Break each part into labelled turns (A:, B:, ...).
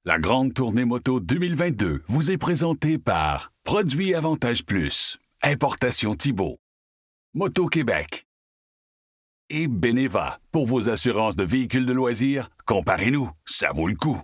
A: La grande tournée moto 2022 vous est présentée par Produits Avantage Plus, Importation Thibault, Moto Québec et Beneva. Pour vos assurances de véhicules de loisirs, comparez-nous, ça vaut le coup.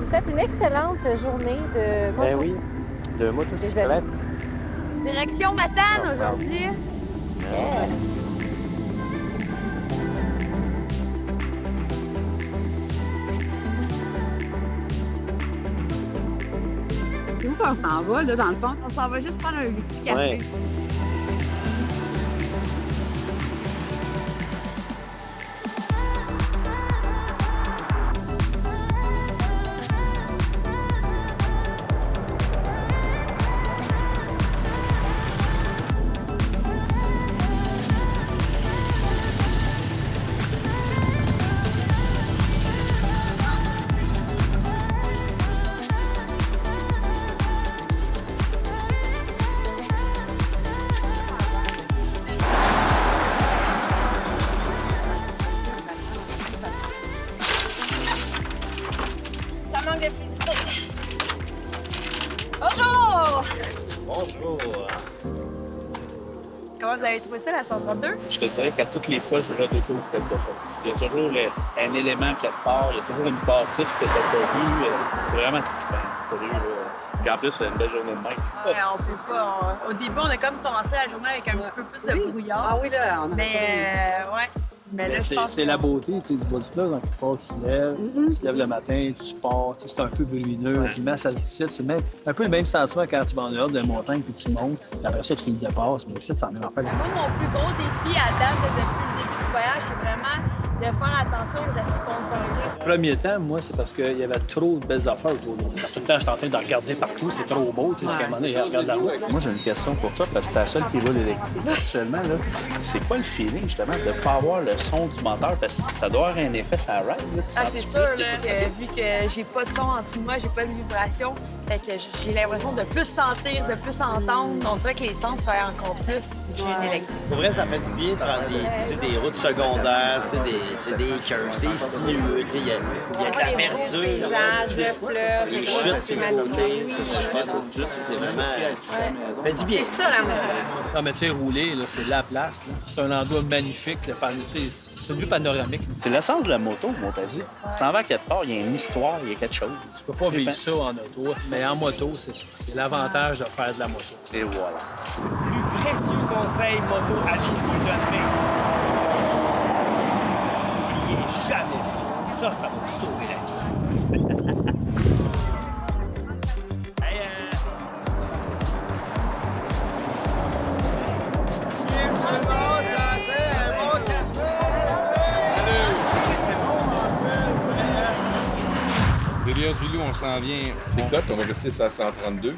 B: C'est une excellente journée de moto.
C: Ben oui, de motocyclette.
B: Direction Matane aujourd'hui. Yeah.
D: C'est où qu'on s'en va, là, dans le fond?
B: On s'en va juste prendre un petit café.
C: Ouais.
B: Ça manque de fluidité. Bonjour!
C: Bonjour.
B: Comment vous avez trouvé ça, la 132?
E: Je te dirais qu'à toutes les fois, je redécouvre quelque chose. Il y a toujours un élément quelque part, il y a toujours une bâtisse que tu n'as pas vue. C'est vraiment trippant, sérieux. Puis en plus, c'est une belle journée de même.
B: Ouais, on peut pas. Au début, on a comme commencé la journée avec un petit peu plus de brouillard.
D: Ah oui, là, on a...
B: Mais, ouais. Mais là, je pense
E: C'est la beauté, tu sais, du bas du fleuve, donc tu lèves, tu te lèves le matin, tu pars, tu sais, c'est un peu bruyineux, évidemment, ça se dissipe. C'est même, un peu le même sentiment quand tu vas en dehors de montagne puis tu montes, puis après ça, tu le dépasses, mais ici, ça en est en fait.
B: Moi, mon plus gros défi à date depuis le début du voyage, c'est vraiment de faire attention aux acides concentrés.
E: Le premier temps, moi, c'est parce qu'il y avait trop de belles affaires autour de moi. Tout le temps, j'étais en train de regarder partout, c'est trop beau, tu sais, c'est qu'à un moment donné, je regarde la route. Moi, j'ai une question pour toi, parce que t'es la seule qui roule électrique actuellement, là. C'est quoi le feeling, justement, de ne pas avoir le son du moteur? Parce que ça doit avoir un effet sur la ride, là. Tu
B: Ah,
E: sens
B: c'est
E: plus
B: sûr,
E: tes
B: là,
E: écouteurs.
B: que vu que j'ai pas de son en dessous de moi, j'ai pas de vibration, fait que j'ai l'impression de plus sentir, de plus entendre. On dirait que les sens travaillent encore plus vu que j'ai une électrique.
C: Pour vrai, ça fait du bien de prendre des routes secondaires, des curves. C'est sinueux, il y a de la
B: Les
C: verdure.
B: paysages, le fleuve,
C: Les
B: les
C: chutes,
B: c'est magnifique.
C: c'est vraiment... Ça fait du bien.
B: C'est ça, la moto.
E: Non, mais tu sais, rouler, là, c'est la place, là. C'est un endroit magnifique, le c'est une vue panoramique. C'est l'essence de la moto, mon père dit. Si t'en vas quelque part, il y a une histoire, il y a quelque chose. Tu peux pas vivre ça en auto, mais en moto, c'est ça. C'est l'avantage de faire de la moto. Et voilà.
C: Le plus précieux conseil moto à vie que je vous donnerai. N'oubliez jamais ça. Ça va vous sauver la vie. Hey, cheers tout le monde, santé, un bon café.
F: Rivière-du-Loup, on s'en vient des côtes, on va rester sur la 132.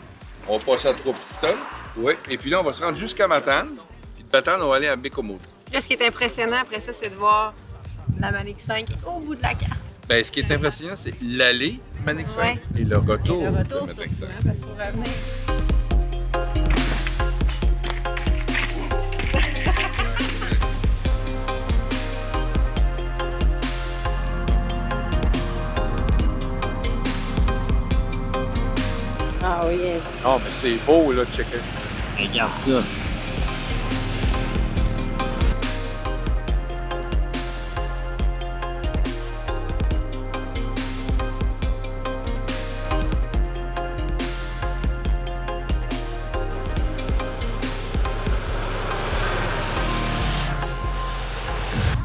F: On va passer à Trois-Pistoles. Oui, et puis là, on va se rendre jusqu'à Matane. Puis de Matane, on va aller à Bécomo.
B: Là, ce qui est impressionnant après ça, c'est de voir la Manic 5 au bout de la carte.
F: Bien, ce qui est impressionnant, c'est l'aller Manic 5
B: Ouais.
F: et le retour.
B: Et le retour,
F: de
B: surtout,
F: Manic 5.
B: hein, parce qu'il faut revenir.
D: Ah oui.
F: Non, mais c'est beau, là, checker.
C: Regarde ça.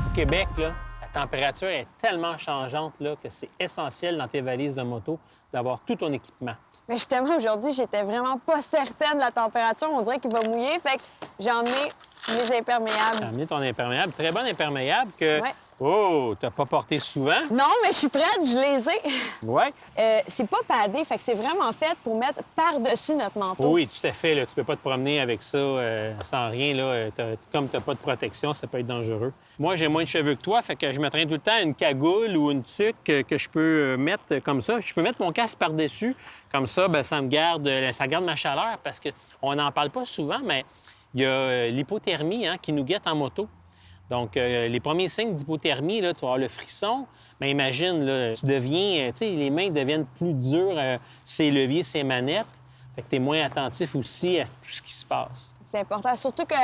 G: Au Québec, là, la température est tellement changeante là, que c'est essentiel dans tes valises de moto d'avoir tout ton équipement.
H: Mais justement, aujourd'hui, j'étais vraiment pas certaine de la température. On dirait qu'il va mouiller. Fait que j'ai emmené mes imperméables.
G: Tu as amené ton imperméable, très bon imperméable que
H: Ouais.
G: Oh, t'as pas porté souvent?
H: Non, mais je suis prête, je les ai.
G: Ouais.
H: C'est pas padé, fait que c'est vraiment fait pour mettre par-dessus notre manteau.
G: Oui, tout à fait. Là. Tu peux pas te promener avec ça sans rien. Là. Comme t'as pas de protection, ça peut être dangereux. Moi, j'ai moins de cheveux que toi, fait que je me traîne tout le temps une cagoule ou une tuque que je peux mettre comme ça. Je peux mettre mon casque par-dessus. Comme ça, bien, ça garde ma chaleur parce qu'on n'en parle pas souvent, mais il y a l'hypothermie qui nous guette en moto. Donc, les premiers signes d'hypothermie, là, tu vas avoir le frisson. Bien, imagine, là, tu deviens, tu sais, les mains deviennent plus dures, ses leviers, ses manettes. Fait que tu es moins attentif aussi à tout ce qui se passe.
H: C'est important, surtout que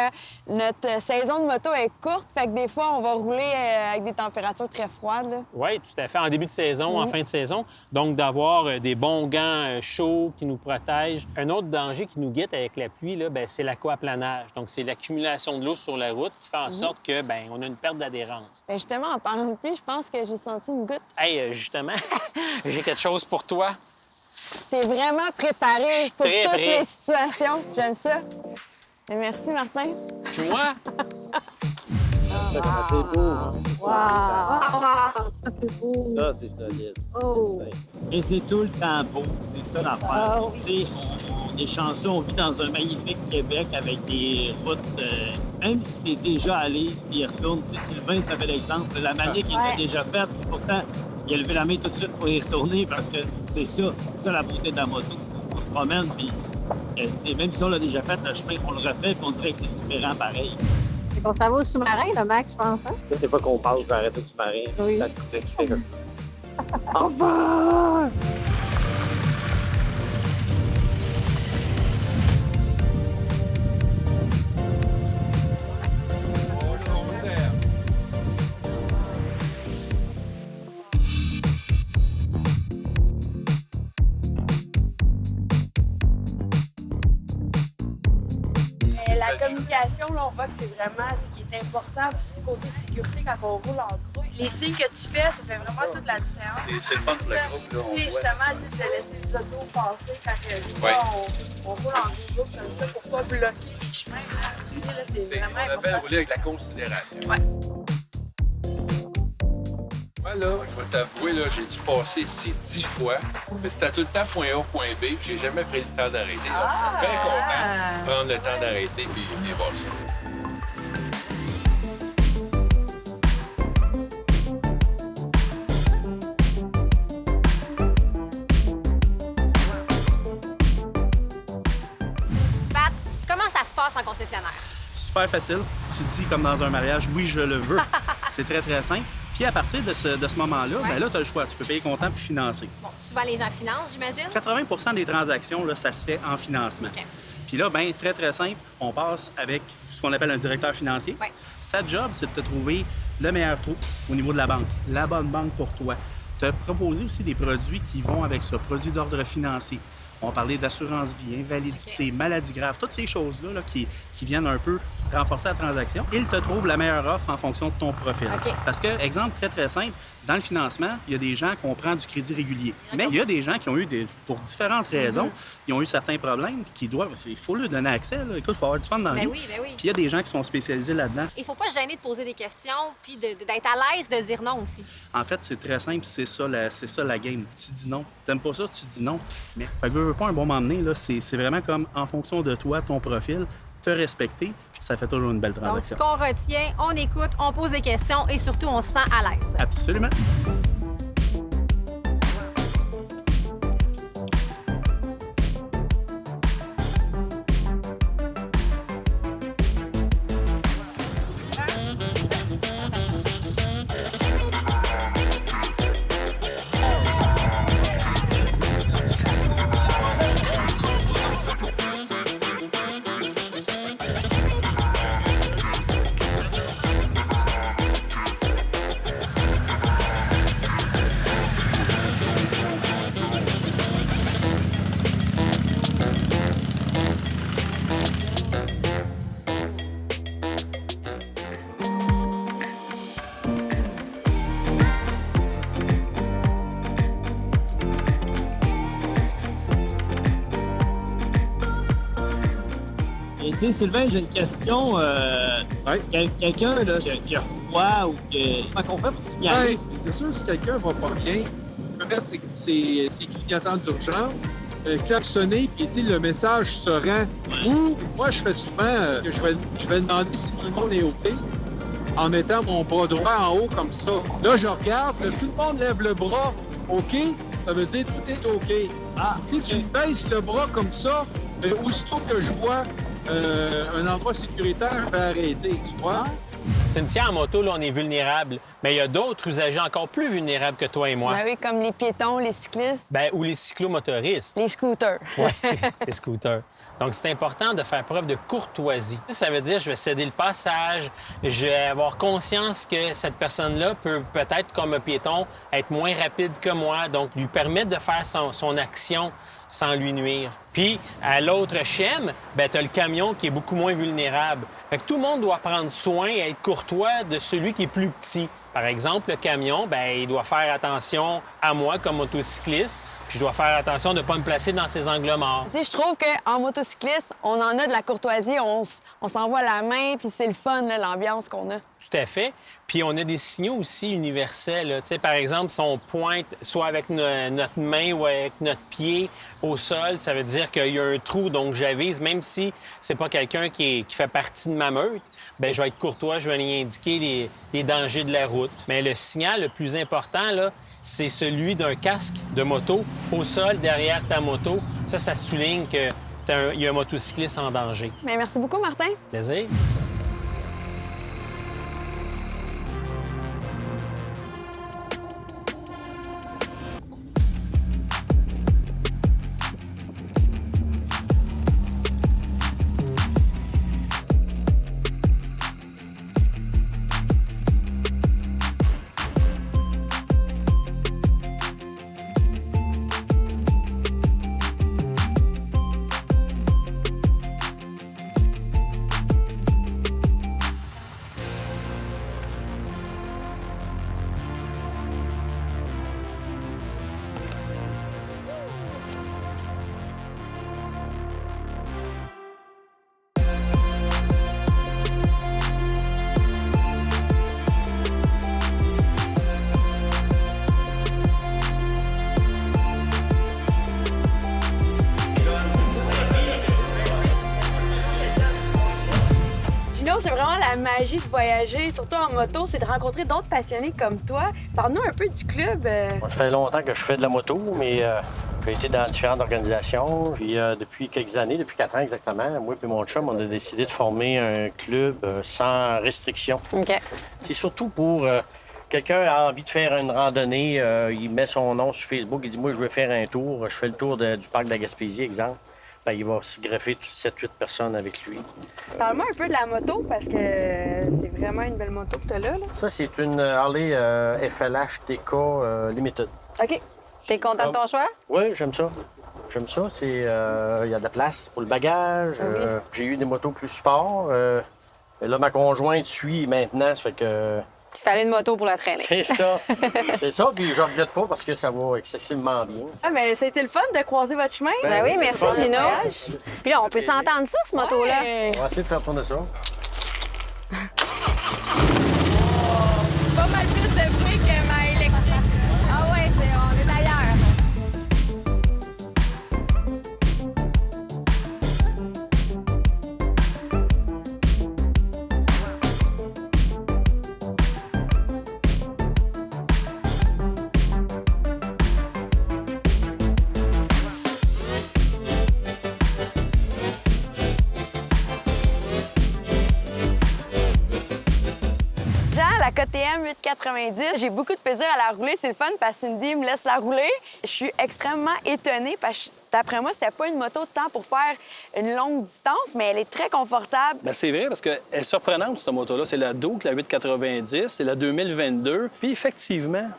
H: notre saison de moto est courte, fait que des fois, on va rouler avec des températures très froides. Là.
G: Oui, tout à fait. En début de saison, en fin de saison. Donc, d'avoir des bons gants chauds qui nous protègent. Un autre danger qui nous guette avec la pluie, là, bien, c'est l'aquaplanage. Donc, c'est l'accumulation de l'eau sur la route qui fait en sorte que, bien, on a une perte d'adhérence.
H: Bien, justement, en parlant de pluie, je pense que j'ai senti une goutte.
G: Hey, justement, j'ai quelque chose pour toi.
H: T'es vraiment préparé pour
G: très
H: toutes
G: prêt.
H: les situations. J'aime ça. Et merci, Martin.
G: Puis moi,
C: C'est beau.
D: Ça, c'est beau.
C: Ça, c'est solide.
D: Oh.
I: Et c'est tout le temps beau, c'est ça l'affaire. Tu sais, on est chanceux, on vit dans un magnifique Québec avec des routes. Même si t'es déjà allé, tu y retournes. Tu sais, Sylvain, c'est un bel exemple. La manière qu'il l'a déjà faite, puis pourtant, il a levé la main tout de suite pour y retourner parce que c'est ça la beauté de la moto. On se promène, puis même si on l'a déjà fait, le chemin, on le refait, puis on dirait que c'est différent pareil.
D: C'est qu'on s'en va au sous-marin, là, Max, je pense. Hein?
C: C'est pas qu'on passe, je vais arrêter du sous-marin.
D: Oui.
C: Ça te qui fait comme ça. Enfin!
B: La communication, là, on voit que c'est vraiment ce qui est important côté sécurité quand on roule en groupe. Les signes que tu fais, ça fait vraiment toute la différence.
E: Et c'est le fun pour le groupe, là.
B: Tu sais, justement, de laisser les autos passer quand des fois, on roule en groupe comme ça pour pas bloquer les chemins. Là, aussi, là, c'est vraiment
F: On appelle
B: important.
F: rouler avec la considération.
B: Ouais.
F: Moi, là, je vais t'avouer, là, j'ai dû passer ici 10 fois. Mais c'était tout le temps point A, point B, puis j'ai jamais pris le temps d'arrêter. Donc, je suis bien content de prendre le temps d'arrêter puis venir voir ça.
J: Pat, comment ça se passe en concessionnaire?
E: Super facile. Tu dis comme dans un mariage, oui, je le veux. C'est très, très simple. Puis à partir de ce moment-là,
J: Ouais.
E: ben là, tu as le choix. Tu peux payer comptant puis financer.
J: Bon, souvent les gens financent, j'imagine.
E: 80 des transactions, là, ça se fait en financement.
J: OK.
E: Puis là, bien, très, très simple, on passe avec ce qu'on appelle un directeur financier.
J: Ouais.
E: Sa job, c'est de te trouver le meilleur trou au niveau de la banque, la bonne banque pour toi. Te proposer aussi des produits qui vont avec ce produit d'ordre financier. On va parler d'assurance vie, invalidité, maladie grave, toutes ces choses-là là, qui viennent un peu renforcer la transaction. Il te trouve la meilleure offre en fonction de ton profil.
J: OK.
E: Parce que, exemple très, très simple, dans le financement, il y a des gens qui ont pris du crédit régulier. Mais il y a des gens qui ont eu, pour différentes raisons, ils ont eu certains problèmes qui doivent... Il faut leur donner accès. Là. Écoute, il faut avoir du fun dans la vie.
J: Ben oui, ben oui.
E: Puis il y a des gens qui sont spécialisés là-dedans.
J: Il faut pas se gêner de poser des questions puis d'être à l'aise de dire non aussi.
E: En fait, c'est très simple, c'est ça la game. Tu dis non. T'aimes pas ça, tu dis non. Mais fait que veux pas un bon moment donné, là, c'est vraiment comme en fonction de toi, ton profil, te respecter, puis ça fait toujours une belle
J: Donc,
E: transaction.
J: ce qu'on retient, on écoute, on pose des questions et surtout, on se sent à l'aise.
E: Absolument.
I: tu sais, Sylvain, j'ai une question. Quelqu'un là, qui a froid ou comment qu'on fait pour signaler?
K: C'est sûr, si quelqu'un va pas bien, il peut mettre ses clignotants d'urgence, klaxonner, puis le message se rend. Ou, moi, je fais souvent que je vais demander si tout le monde est OK en mettant mon bras droit en haut comme ça. Là, je regarde, là, tout le monde lève le bras. OK? Ça veut dire tout est OK. Si tu baisses le bras comme ça, aussitôt que je vois un endroit sécuritaire, je vais arrêter, tu vois?
G: Cynthia, en moto, là, on est vulnérable. Mais il y a d'autres usagers encore plus vulnérables que toi et moi.
H: Ben oui, comme les piétons, les cyclistes.
G: Ou les cyclomotoristes.
H: Les scooters.
G: Oui, les scooters. Donc, c'est important de faire preuve de courtoisie. Ça veut dire je vais céder le passage, je vais avoir conscience que cette personne-là peut peut-être, comme un piéton, être moins rapide que moi, donc lui permettre de faire son action sans lui nuire. Puis, à l'autre chaîne, tu as le camion qui est beaucoup moins vulnérable. Fait que tout le monde doit prendre soin et être courtois de celui qui est plus petit. Par exemple, le camion, il doit faire attention à moi comme motocycliste, puis je dois faire attention de ne pas me placer dans ses angles morts.
H: Tu sais, je trouve qu'en motocycliste, on en a de la courtoisie, on s'envoie la main, puis c'est le fun, là, l'ambiance qu'on a.
G: Tout à fait. Puis on a des signaux aussi universels. Tu sais, par exemple, si on pointe soit avec notre main ou avec notre pied au sol, ça veut dire qu'il y a un trou, donc j'avise, même si c'est pas quelqu'un qui fait partie de ma meute, je vais être courtois, je vais lui indiquer les dangers de la route. Mais le signal le plus important, là, c'est celui d'un casque de moto au sol derrière ta moto. Ça souligne qu'il y a un motocycliste en danger.
H: Bien, merci beaucoup, Martin.
G: Plaisir.
B: C'est vraiment la magie de voyager, surtout en moto, c'est de rencontrer d'autres passionnés comme toi. Parle-nous un peu du club.
C: Moi, ça fait longtemps que je fais de la moto, mais j'ai été dans différentes organisations. Puis depuis quelques années, depuis 4 ans exactement, moi et mon chum, on a décidé de former un club sans restriction.
H: OK.
C: C'est surtout pour quelqu'un a envie de faire une randonnée, il met son nom sur Facebook, il dit « Moi, je veux faire un tour, je fais le tour du parc de la Gaspésie, exemple. » il va se greffer 7-8 personnes avec lui.
B: Parle-moi un peu de la moto, parce que c'est vraiment une belle moto que tu as là.
C: Ça, c'est une Harley FLH TK Limited.
B: OK. T'es content de ton choix?
C: Oui, j'aime ça. J'aime ça. Il y a de la place pour le bagage.
B: Oui.
C: J'ai eu des motos plus sport. Mais là, ma conjointe suit maintenant, ça fait que...
B: Il fallait une moto pour la traîner.
C: C'est ça. C'est ça, puis je regrette pas parce que ça va excessivement bien.
B: Ah, mais ça a été le fun de croiser votre chemin.
J: Ben oui, merci, Gino. Puis là, on peut s'entendre ça, ce moto-là.
B: Ouais.
C: On va essayer de faire tourner ça.
B: Pas mal plus de bruit que ma électrique.
J: Ah ouais, on est ailleurs.
H: La KTM 890, j'ai beaucoup de plaisir à la rouler. C'est le fun parce que Cindy me laisse la rouler. Je suis extrêmement étonnée parce que, d'après moi, c'était pas une moto de temps pour faire une longue distance, mais elle est très confortable.
E: Bien, c'est vrai parce qu'elle est surprenante, cette moto-là. C'est la Duke, la 890, c'est la 2022. Puis effectivement,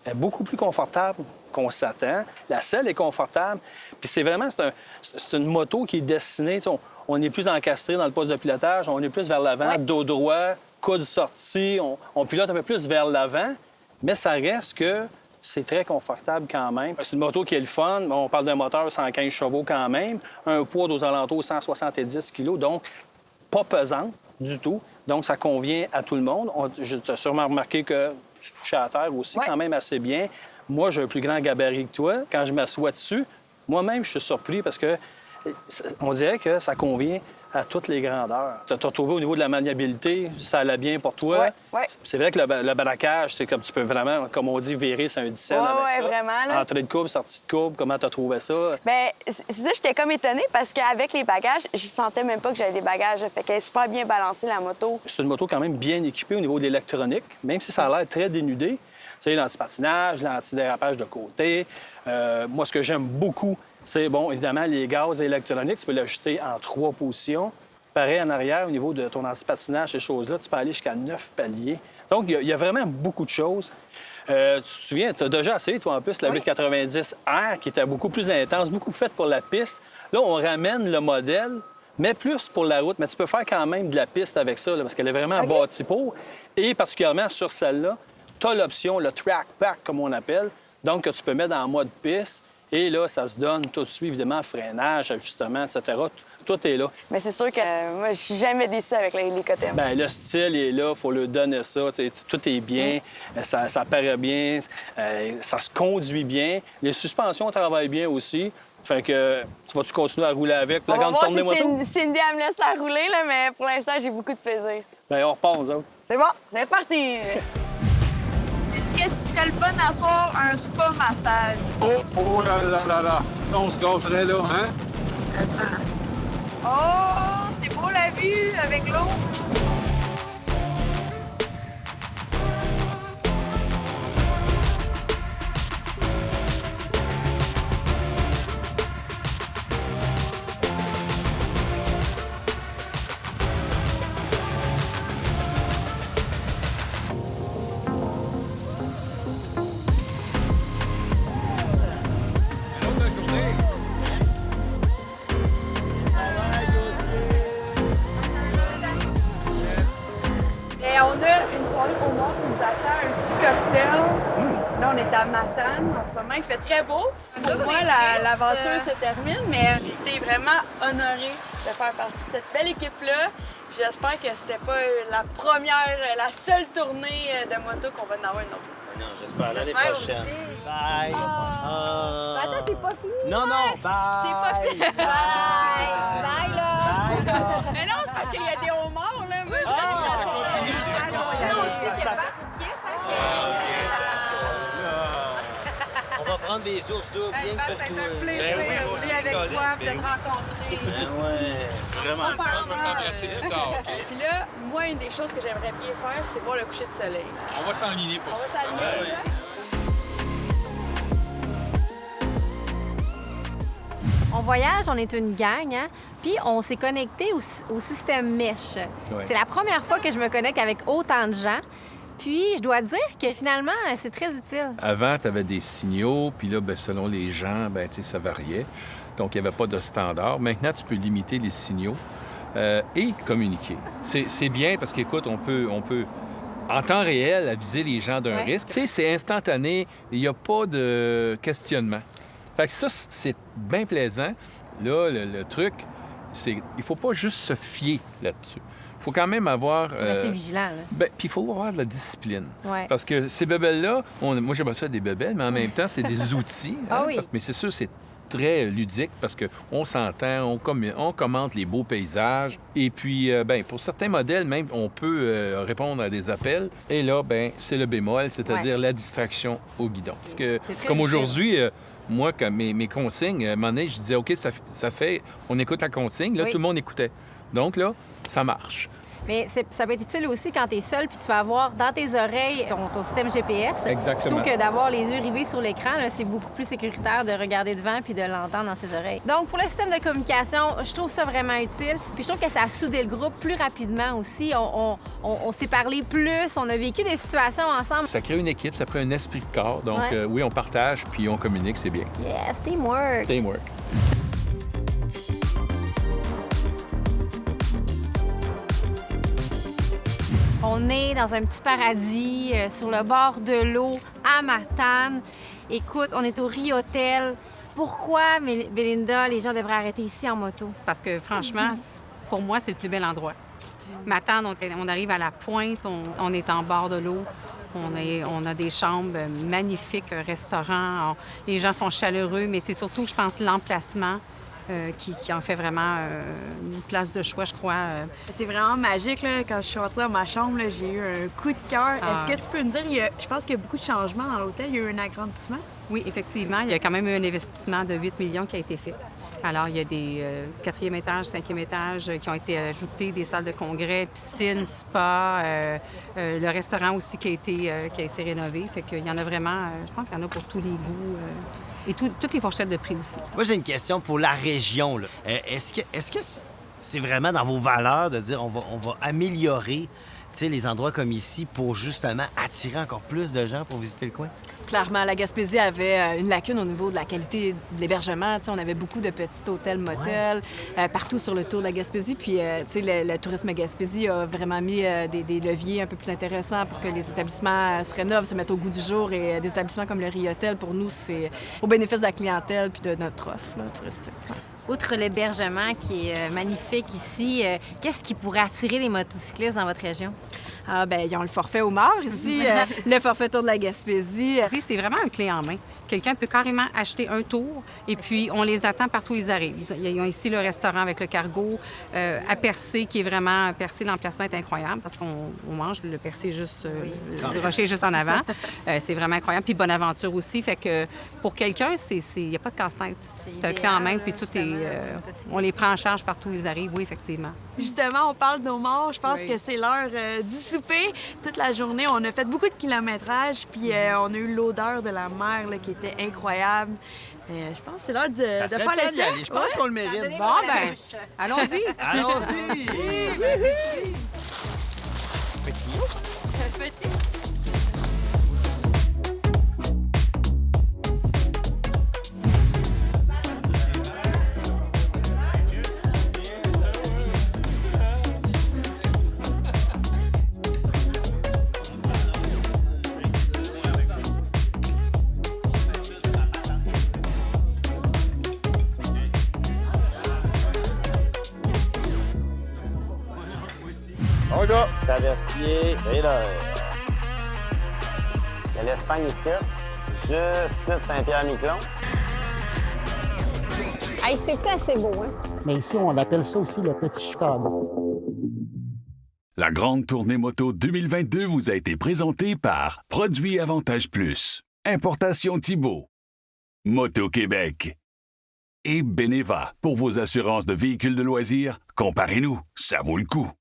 E: elle est beaucoup plus confortable qu'on s'attend. La selle est confortable. Puis c'est vraiment, c'est une moto qui est destinée, on est plus encastré dans le poste de pilotage, on est plus vers l'avant,
H: Ouais.
E: dos droit, coude sorti, on pilote un peu plus vers l'avant, mais ça reste que c'est très confortable quand même. C'est une moto qui est le fun. On parle d'un moteur 115 chevaux quand même, un poids aux alentours de 170 kg, donc pas pesante du tout. Donc, ça convient à tout le monde. Tu as sûrement remarqué que tu touchais à terre aussi quand même assez bien. Moi, j'ai un plus grand gabarit que toi. Quand je m'assois dessus, moi-même, je suis surpris parce que on dirait que ça convient à toutes les grandeurs. Tu as trouvé au niveau de la maniabilité, ça allait bien pour toi.
H: Oui.
E: C'est vrai que le braquage, c'est comme tu peux vraiment, comme on dit, virer, c'est un 10 avec ça.
H: Vraiment. Là.
E: Entrée de courbe, sortie de courbe, comment tu as trouvé ça?
H: Bien, c'est ça, j'étais comme étonnée parce qu'avec les bagages, je sentais même pas que j'avais des bagages. Fait qu'elle est super bien balancée, la moto.
E: C'est une moto quand même bien équipée au niveau de l'électronique, même si ça a l'air très dénudé. Tu sais, l'antipatinage, l'antidérapage de côté. Moi, ce que j'aime beaucoup, c'est, bon, évidemment, les gaz électroniques, tu peux l'ajuster en 3 positions. Pareil en arrière, au niveau de ton antipatinage, ces choses-là, tu peux aller jusqu'à 9 paliers. Donc, il y a vraiment beaucoup de choses. Tu te souviens, tu as déjà essayé, toi, en plus, la 890R, qui était beaucoup plus intense, beaucoup faite pour la piste. Là, on ramène le modèle, mais plus pour la route. Mais tu peux faire quand même de la piste avec ça, là, parce qu'elle est vraiment bâtie pour. Et particulièrement sur celle-là, tu as l'option, le track pack, comme on appelle, donc que tu peux mettre en mode piste. Et là, ça se donne tout de suite, évidemment, freinage, ajustement, etc. Tout est là.
H: Mais c'est sûr que moi, je suis jamais déçue avec les KTM.
E: Bien, le style est là, il faut lui donner ça. Tout est bien, ça paraît bien, ça se conduit bien. Les suspensions travaillent bien aussi. Fait que tu vas-tu continuer à rouler avec?
H: On va voir si Cindy elle me laisse la rouler, là, mais pour l'instant, j'ai beaucoup de plaisir.
E: Bien, on repart, nous autres.
H: C'est bon, c'est reparti! Qu'est-ce qui serait le fun à soir? Un spa massage.
K: Oh là là là là! Ça, on se gâterait là, hein?
H: Oh, c'est beau la vue avec l'eau! Là, on est à Matane. En ce moment, il fait très beau. Pour moi, l'aventure se termine, mais j'ai été vraiment honorée de faire partie de cette belle équipe-là. J'espère que c'était pas la seule tournée de moto qu'on va en avoir une autre.
C: Non, j'espère l'année prochaine.
H: Aussi.
C: Bye!
J: Attends, c'est pas fini.
C: Non, non, bye!
H: C'est pas fini.
J: Bye! Bye, là!
H: Mais non, c'est parce qu'il y a des homards, là. Moi, je
F: Ça continue, ça continue.
C: On va prendre des ours doubles, bien que
H: Ça fait un plaisir de rouler avec toi, de te rencontrer.
C: Vraiment le fun.
F: Je vais t'embrasser plus tard, OK?
H: Puis là, moi, une des choses que j'aimerais bien faire, c'est voir le coucher de soleil.
F: On va s'enligner pour
H: On
F: ça.
H: va s'aligner pour ça?
J: On voyage, on est une gang, hein? Puis on s'est connecté au système Mesh.
A: Ouais.
J: C'est la première fois que je me connecte avec autant de gens. Puis je dois dire que finalement, c'est très utile.
A: Avant, tu avais des signaux, puis là, ben, selon les gens, ben, tu sais, ça variait. Donc, il n'y avait pas de standard. Maintenant, tu peux limiter les signaux et communiquer. C'est bien parce qu'écoute, on peut, en temps réel, aviser les gens d'un risque. Tu sais, c'est instantané. Il n'y a pas de questionnement. Fait que ça, c'est bien plaisant. Là, le truc, c'est qu'il ne faut pas juste se fier là-dessus. Il faut quand même avoir...
J: Faut rester vigilant, là.
A: Puis il faut avoir de la discipline.
J: Ouais.
A: Parce que ces bébelles-là, moi j'aime ça des bébelles, mais en même temps, c'est des outils.
J: Ah oui.
A: Mais c'est sûr, c'est très ludique parce qu'on s'entend, on commente les beaux paysages. Et puis, pour certains modèles, même, on peut répondre à des appels. Et là, c'est le bémol, c'est-à-dire la distraction au guidon. Parce que, comme aujourd'hui... moi, comme mes consignes, à un moment donné, je disais, OK, ça fait... On écoute la consigne. Là, tout le monde écoutait. Donc là, ça marche.
J: Mais ça peut être utile aussi quand tu es seul puis tu vas avoir dans tes oreilles ton système GPS.
A: Exactement.
J: Plutôt que d'avoir les yeux rivés sur l'écran, là, c'est beaucoup plus sécuritaire de regarder devant puis de l'entendre dans ses oreilles. Donc, pour le système de communication, je trouve ça vraiment utile. Puis je trouve que ça a soudé le groupe plus rapidement aussi. On s'est parlé plus, on a vécu des situations ensemble.
A: Ça crée une équipe, ça crée un esprit de corps. Donc, oui, on partage puis on communique, c'est bien.
J: Yes, teamwork!
A: Teamwork.
J: On est dans un petit paradis sur le bord de l'eau à Matane. Écoute, on est au Ri-Hôtel. Pourquoi, Belinda, les gens devraient arrêter ici en moto?
L: Parce que franchement, pour moi, c'est le plus bel endroit. Ma tante, on arrive à la pointe, on est en bord de l'eau. On a des chambres magnifiques, un restaurant. Les gens sont chaleureux, mais c'est surtout, je pense, l'emplacement qui en fait vraiment une place de choix, je crois.
B: C'est vraiment magique. Là. Quand je suis rentrée dans ma chambre, là, j'ai eu un coup de cœur. Est-ce que tu peux me dire, je pense qu'il y a beaucoup de changements dans l'hôtel. Il y a eu un agrandissement?
L: Oui, effectivement. Il y a quand même eu un investissement de 8 millions qui a été fait. Alors, il y a des 4e étage, 5e étage qui ont été ajoutés, des salles de congrès, piscine, spa, le restaurant aussi qui a été rénové. Fait qu'il y en a vraiment, je pense qu'il y en a pour tous les goûts et toutes les fourchettes de prix aussi.
M: Moi, j'ai une question pour la région. Là. Est-ce que c'est vraiment dans vos valeurs de dire on va améliorer les endroits comme ici pour justement attirer encore plus de gens pour visiter le coin?
N: Clairement, la Gaspésie avait une lacune au niveau de la qualité de l'hébergement. On avait beaucoup de petits hôtels, motels, partout sur le tour de la Gaspésie. Puis, le tourisme Gaspésie a vraiment mis des leviers un peu plus intéressants pour que les établissements se rénovent, se mettent au goût du jour. Et des établissements comme le Ri-Hôtel, pour nous, c'est au bénéfice de la clientèle puis de notre offre là, touristique. Ouais.
J: Outre l'hébergement qui est magnifique ici, qu'est-ce qui pourrait attirer les motocyclistes dans votre région?
N: Ah, bien, ils ont le forfait homard ici, le forfait tour de la Gaspésie.
L: C'est vraiment un clé en main. Quelqu'un peut carrément acheter un tour et puis on les attend partout où ils arrivent. Ils ont ici le restaurant avec le cargo, à Percé, qui est vraiment... Percé, l'emplacement est incroyable parce qu'on mange le Percé juste... le rocher juste en avant. C'est vraiment incroyable. Puis Bonaventure aussi. Fait que pour quelqu'un, il n'y a pas de casse-tête. C'est un clé en main puis tout est... on les prend en charge partout où ils arrivent, oui, effectivement.
B: Justement, on parle nos morts. Je pense que c'est l'heure du souper. Toute la journée, on a fait beaucoup de kilométrage, puis on a eu l'odeur de la mer là, qui était incroyable. Je pense que c'est l'heure de faire le
M: aller. Je pense qu'on le mérite.
L: Bon, ben, allons-y.
M: Allons-y.
B: Petit.
C: On go! Traversier et l'heure. Il y a l'Espagne ici, juste Saint-Pierre-Miquelon.
J: Hey, c'est-tu assez beau, hein?
O: Mais ici, on appelle ça aussi le Petit Chicago.
A: La grande tournée moto 2022 vous a été présentée par Produits Avantage Plus, Importation Thibault, Moto Québec et Beneva pour vos assurances de véhicules de loisirs. Comparez-nous, ça vaut le coup.